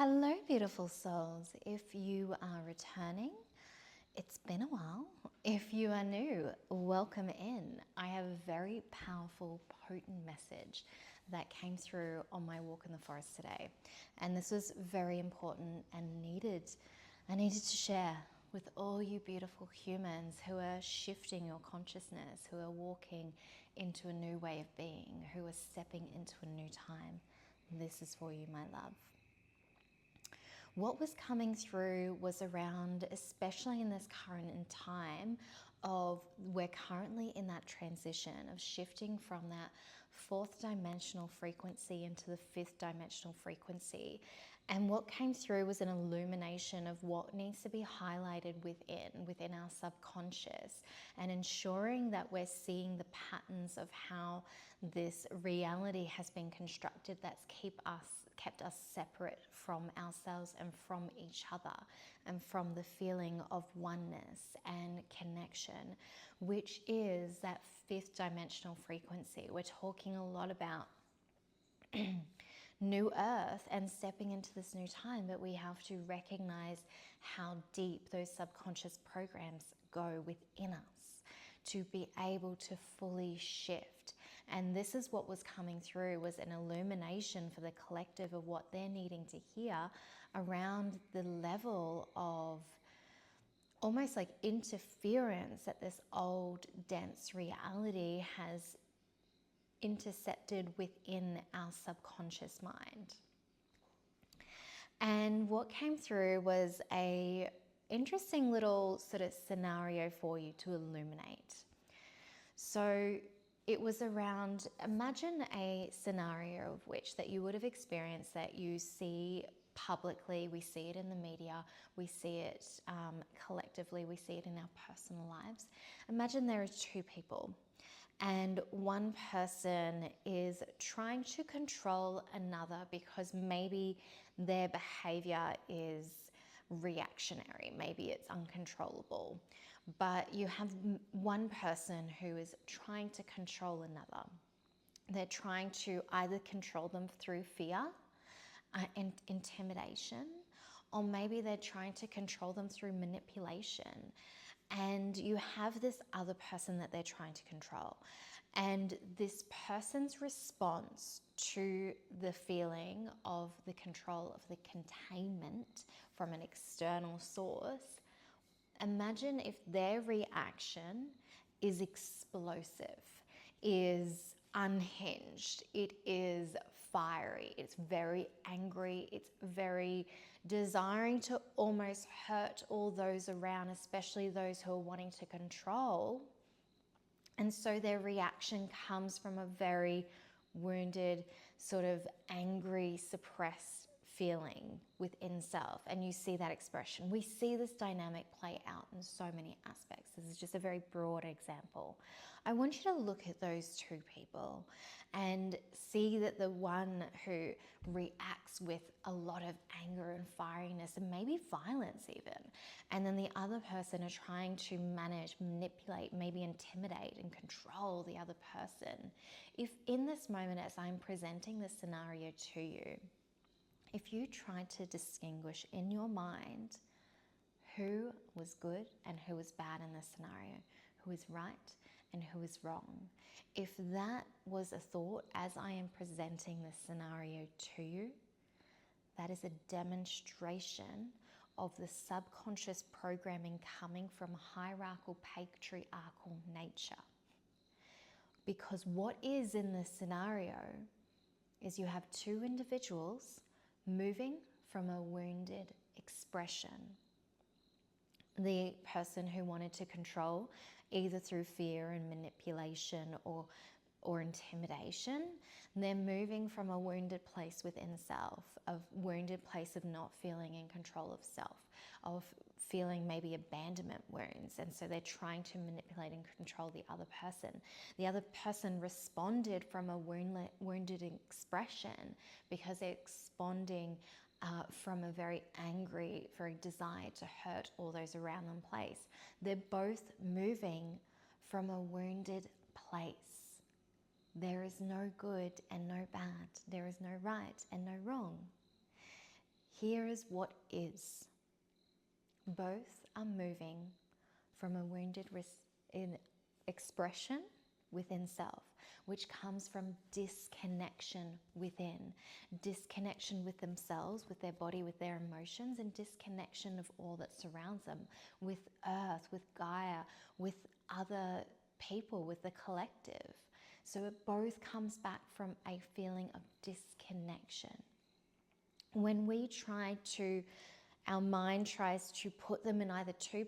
Hello, beautiful souls. If you are returning, it's been a while. If you are new, welcome in. I have a very powerful, potent message that came through on my walk in the forest today. And this was very important and needed. I needed to share with all you beautiful humans who are shifting your consciousness, who are walking into a new way of being, who are stepping into a new time. This is for you, my love. What was coming through was around, especially in this current time of, we're currently in that transition of shifting from that fourth dimensional frequency into the fifth dimensional frequency. And what came through was an illumination of what needs to be highlighted within our subconscious, and ensuring that we're seeing the patterns of how this reality has been constructed that's kept us separate from ourselves and from each other, and from the feeling of oneness and connection, which is that fifth dimensional frequency. We're talking a lot about new earth and stepping into this new time, but we have to recognize how deep those subconscious programs go within us to be able to fully shift. And this is what was coming through, was an illumination for the collective of what they're needing to hear around the level of almost like interference that this old dense reality has intercepted within our subconscious mind. And what came through was a interesting little sort of scenario for you to illuminate. So it was around, imagine a scenario of which that you would have experienced, that you see publicly, we see it in the media, we see it collectively, we see it in our personal lives. Imagine there are two people, and one person is trying to control another because maybe their behavior is reactionary, maybe it's uncontrollable. But you have one person who is trying to control another. They're trying to either control them through fear and intimidation, or maybe they're trying to control them through manipulation. And you have this other person that they're trying to control. And this person's response to the feeling of the control, of the containment from an external source, imagine if their reaction is explosive, is unhinged, it is fiery, it's very angry, it's very desiring to almost hurt all those around, especially those who are wanting to control. And so their reaction comes from a very wounded, sort of angry, suppressed feeling within self. And you see that expression. We see this dynamic play out in so many aspects. This is just a very broad example. I want you to look at those two people and see that the one who reacts with a lot of anger and fieriness and maybe violence even, and then the other person are trying to manage, manipulate, maybe intimidate and control the other person. If in this moment, as I'm presenting this scenario to you, if you tried to distinguish in your mind who was good and who was bad in this scenario, who is right and who is wrong, if that was a thought as I am presenting this scenario to you, that is a demonstration of the subconscious programming coming from hierarchical, patriarchal nature. Because what is in this scenario is you have two individuals moving from a wounded expression. The person who wanted to control, either through fear and manipulation or intimidation, they're moving from a wounded place within self, a wounded place of not feeling in control of self, of feeling maybe abandonment wounds. And so they're trying to manipulate and control the other person. The other person responded from a wounded expression because they're responding from a very angry, very desire to hurt all those around them place. They're both moving from a wounded place. There is no good and no bad. There is no right and no wrong. Here is what is. Both are moving from a wounded in expression within self, which comes from disconnection within, disconnection with themselves, with their body, with their emotions, and disconnection of all that surrounds them, with earth, with Gaia, with other people, with the collective. So it both comes back from a feeling of disconnection. When our mind tries to put them in either two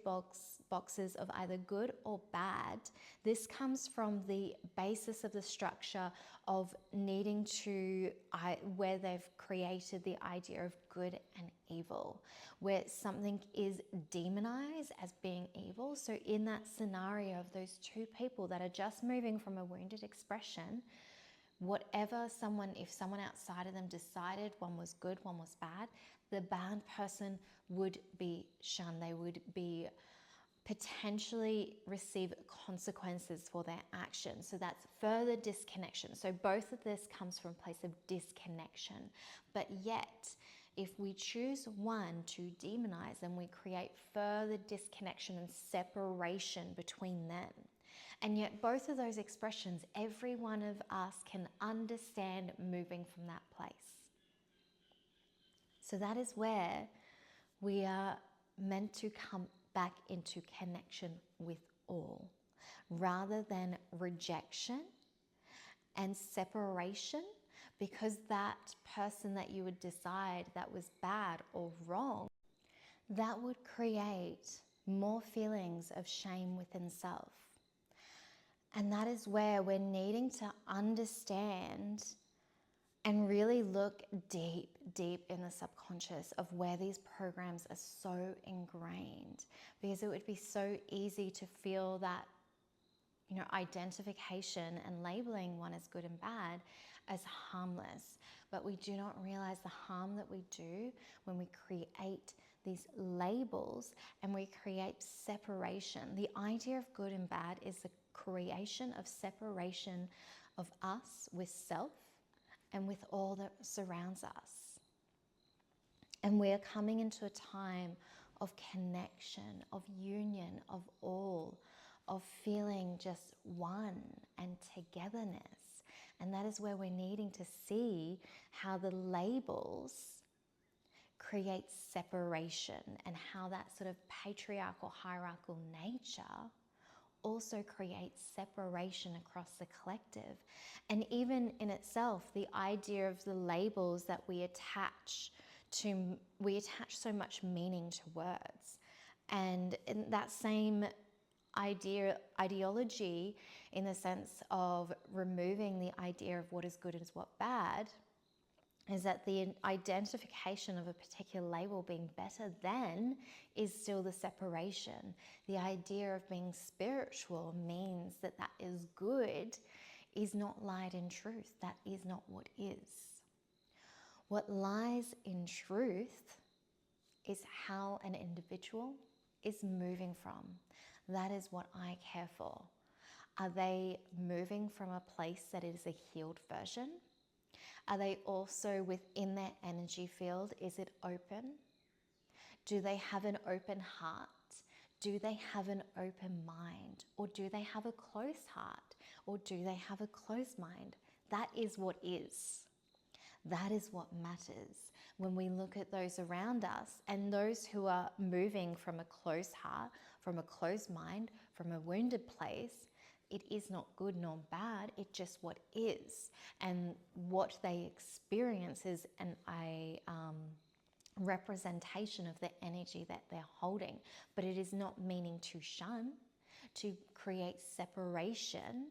boxes of either good or bad, this comes from the basis of the structure of needing to, where they've created the idea of good and evil, where something is demonized as being evil. So in that scenario of those two people that are just moving from a wounded expression, if someone outside of them decided one was good, one was bad, the bad person would be shunned. They would be potentially receive consequences for their actions. So that's further disconnection. So both of this comes from a place of disconnection. But yet, if we choose one to demonize, then we create further disconnection and separation between them. And yet both of those expressions, every one of us can understand moving from that place. So that is where we are meant to come back into connection with all, rather than rejection and separation, because that person that you would decide that was bad or wrong, that would create more feelings of shame within self. And that is where we're needing to understand and really look deep, deep in the subconscious of where these programs are so ingrained. Because it would be so easy to feel that, identification and labeling one as good and bad as harmless. But we do not realize the harm that we do when we create these labels and we create separation. The idea of good and bad is the creation of separation of us with self and with all that surrounds us. And we are coming into a time of connection, of union, of all, of feeling just one and togetherness. And that is where we're needing to see how the labels create separation, and how that sort of patriarchal, hierarchical nature also creates separation across the collective. And even in itself, the idea of the labels that we attach so much meaning to words. And in that same ideology, in the sense of removing the idea of what is good and what bad, is that the identification of a particular label being better than is still the separation. The idea of being spiritual means that is good is not light in truth. That is not what is. What lies in truth is how an individual is moving from. That is what I care for. Are they moving from a place that is a healed version? Are they also within their energy field? Is it open? Do they have an open heart? Do they have an open mind? Or do they have a closed heart? Or do they have a closed mind? That is what is. That is what matters. When we look at those around us, and those who are moving from a closed heart, from a closed mind, from a wounded place, it is not good nor bad, it's just what is. And what they experience is a representation of the energy that they're holding. But it is not meaning to shun, to create separation,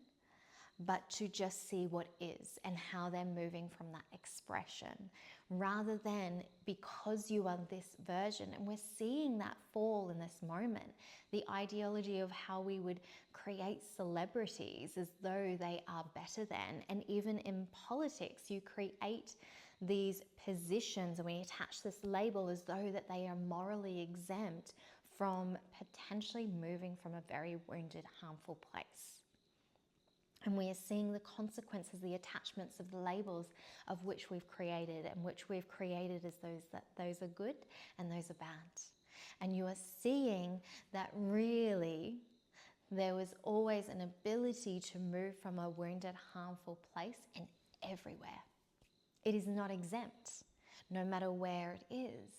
but to just see what is and how they're moving from that expression, rather than because you are this version. And we're seeing that fall in this moment. The ideology of how we would create celebrities as though they are better than, and even in politics, you create these positions and we attach this label as though that they are morally exempt from potentially moving from a very wounded, harmful place. And we are seeing the consequences, the attachments of the labels of which we've created, and which we've created as those are good and those are bad. And you are seeing that really there was always an ability to move from a wounded, harmful place in everywhere. It is not exempt, no matter where it is.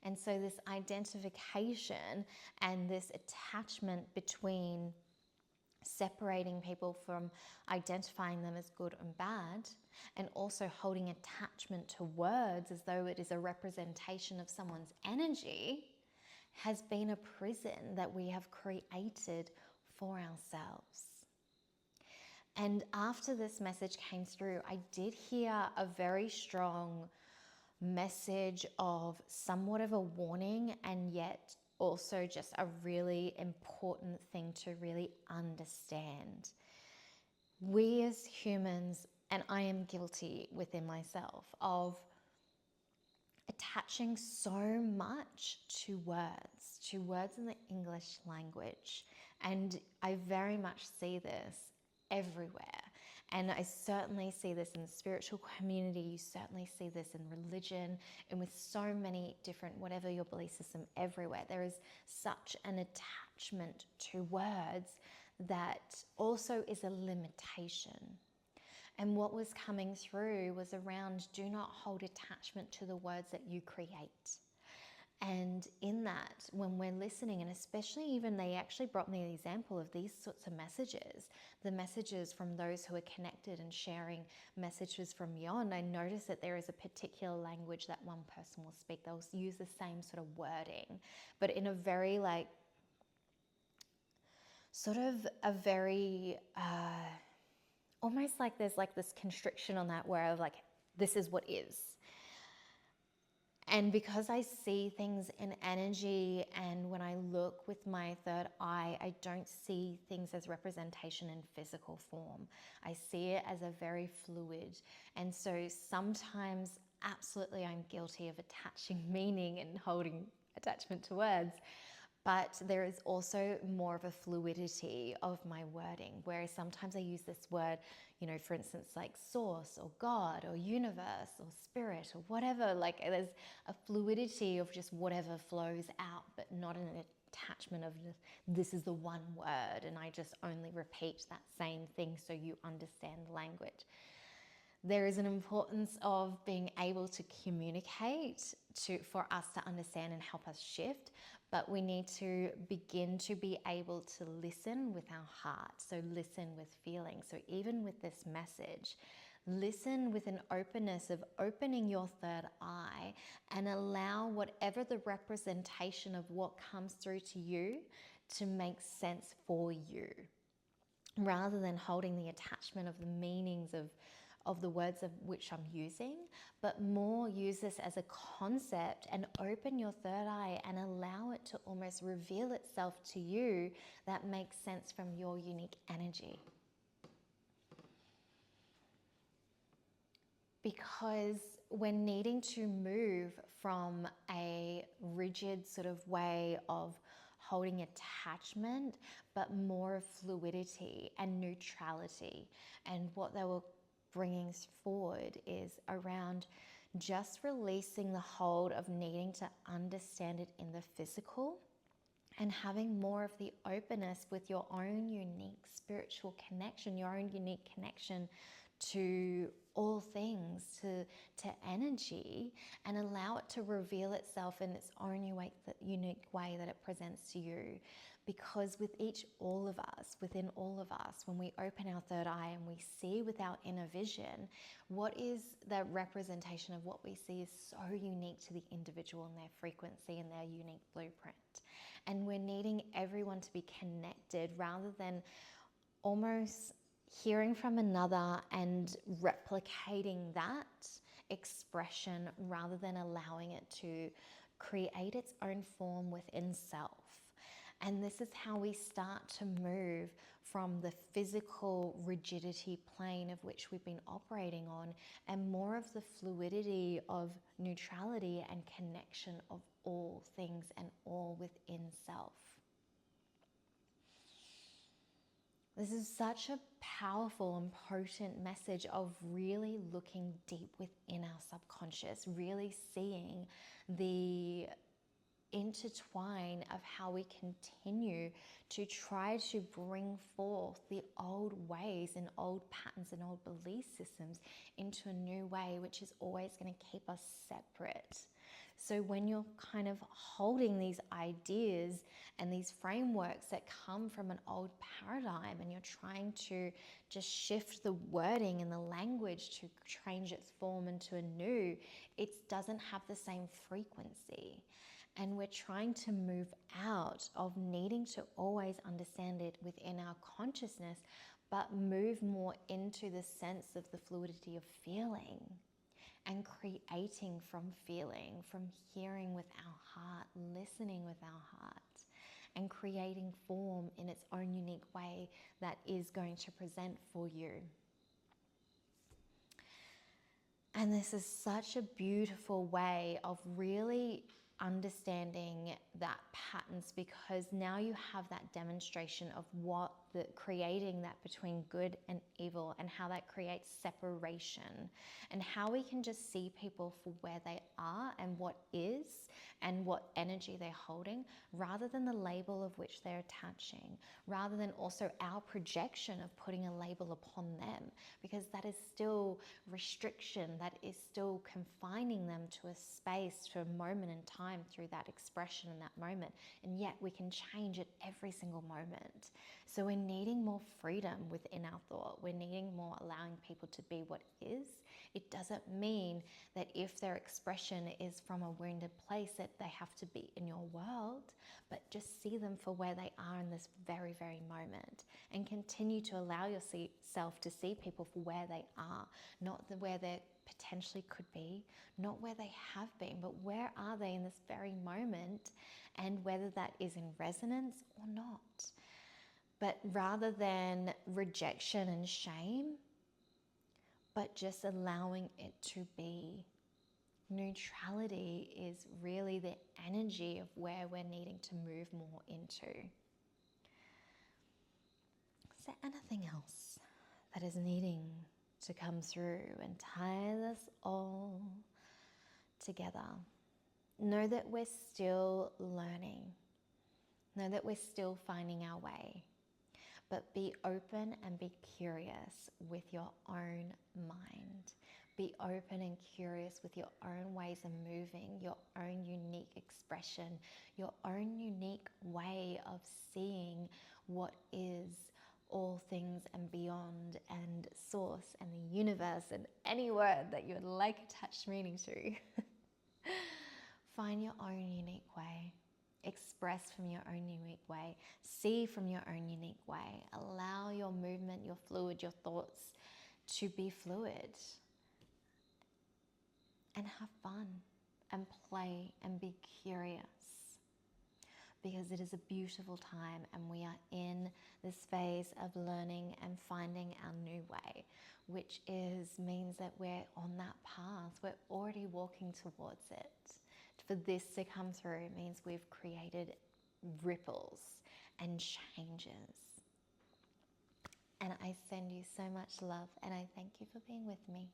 And so this identification and this attachment between separating people from identifying them as good and bad, and also holding attachment to words as though it is a representation of someone's energy, has been a prison that we have created for ourselves. And after this message came through, I did hear a very strong message of somewhat of a warning, and yet also just a really important thing to really understand. We as humans, and I am guilty within myself, of attaching so much to words in the English language. And I very much see this everywhere. And I certainly see this in the spiritual community. You certainly see this in religion and with so many different, whatever your belief system, everywhere. There is such an attachment to words that also is a limitation. And what was coming through was around, do not hold attachment to the words that you create. And in that, when we're listening, and especially even they actually brought me an example of these sorts of messages, the messages from those who are connected and sharing messages from beyond, I noticed that there is a particular language that one person will speak. They'll use the same sort of wording, but in a very almost like there's like this constriction on that where of like, this is what is. And because I see things in energy, and when I look with my third eye, I don't see things as representation in physical form. I see it as a very fluid. And so sometimes, absolutely, I'm guilty of attaching meaning and holding attachment to words. But there is also more of a fluidity of my wording, whereas sometimes I use this word, for instance, like source or God or universe or spirit or whatever, like there's a fluidity of just whatever flows out, but not an attachment of this is the one word and I just only repeat that same thing so you understand the language. There is an importance of being able to communicate for us to understand and help us shift, but we need to begin to be able to listen with our heart. So listen with feeling. So even with this message, listen with an openness of opening your third eye and allow whatever the representation of what comes through to you to make sense for you, rather than holding the attachment of the meanings of the words of which I'm using, but more use this as a concept and open your third eye and allow it to almost reveal itself to you that makes sense from your unique energy. Because we're needing to move from a rigid sort of way of holding attachment, but more of fluidity and neutrality. And what they were bringing forward is around just releasing the hold of needing to understand it in the physical and having more of the openness with your own unique spiritual connection, your own unique connection to all things, to energy, and allow it to reveal itself in its own unique way that it presents to you. Because within all of us, when we open our third eye and we see with our inner vision, what is the representation of what we see is so unique to the individual and their frequency and their unique blueprint. And we're needing everyone to be connected rather than almost hearing from another and replicating that expression rather than allowing it to create its own form within self. And this is how we start to move from the physical rigidity plane of which we've been operating on, and more of the fluidity of neutrality and connection of all things and all within self. This is such a powerful and potent message of really looking deep within our subconscious, really seeing the intertwine of how we continue to try to bring forth the old ways and old patterns and old belief systems into a new way, which is always going to keep us separate. So when you're kind of holding these ideas and these frameworks that come from an old paradigm, and you're trying to just shift the wording and the language to change its form into a new, it doesn't have the same frequency. And we're trying to move out of needing to always understand it within our consciousness, but move more into the sense of the fluidity of feeling and creating from feeling, from hearing with our heart, listening with our heart, and creating form in its own unique way that is going to present for you. And this is such a beautiful way of really understanding that patterns, because now you have that demonstration of what the creating that between good and evil, and how that creates separation, and how we can just see people for where they are and what is and what energy they're holding, rather than the label of which they're attaching, rather than also our projection of putting a label upon them, because that is still restriction, that is still confining them to a space for a moment in time through that expression in that moment. And yet we can change it every single moment. So we're needing more freedom within our thought. We're needing more allowing people to be what is. It doesn't mean that if their expression is from a wounded place that they have to be in your world, but just see them for where they are in this very, very moment, and continue to allow yourself to see people for where they are, not where they potentially could be, not where they have been, but where are they in this very moment, and whether that is in resonance or not. But rather than rejection and shame, but just allowing it to be. Neutrality is really the energy of where we're needing to move more into. Is there anything else that is needing to come through and tie this all together? Know that we're still learning. Know that we're still finding our way. But be open and be curious with your own mind. Be open and curious with your own ways of moving, your own unique expression, your own unique way of seeing what is all things and beyond, and source and the universe, and any word that you would like attached meaning to. Find your own unique way. Express from your own unique way. See from your own unique way. Allow your movement, your fluid, your thoughts to be fluid. And have fun and play and be curious. Because it is a beautiful time, and we are in this phase of learning and finding our new way, which means that we're on that path. We're already walking towards it. For this to come through, it means we've created ripples and changes. And I send you so much love, and I thank you for being with me.